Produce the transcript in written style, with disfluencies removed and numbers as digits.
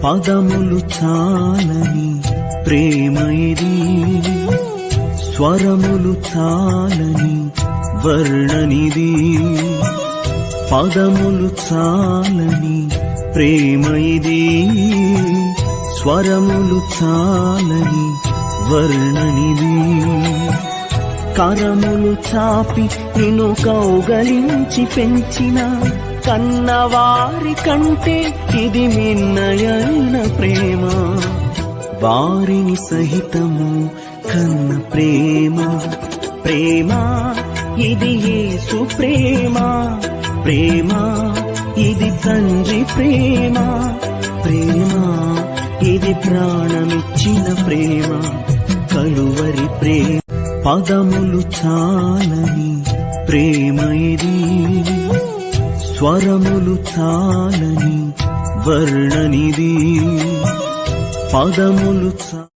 పదములు చాలని ప్రేమ ఇది, స్వరములు చాలని వర్ణనిది. పదములు చాలని ప్రేమ ఇది, స్వరములు చాలని వర్ణనిది. కరములు చాపి నిన్ను కౌగలించి పెంచిన కన్నవారి కంటే ఇది మిన్నయైన ప్రేమ. వారిని సహితము కన్న ప్రేమ. ప్రేమ ఇది యేసు ప్రేమ. ప్రేమ ఇది తండ్రి ప్రేమ. ప్రేమ ఇది ప్రాణమిచ్చిన ప్రేమ, కలువరి ప్రేమ. పదములు చాలని ప్రేమ ఇది, స్వరములు చాలని వర్ణనిది. పదములు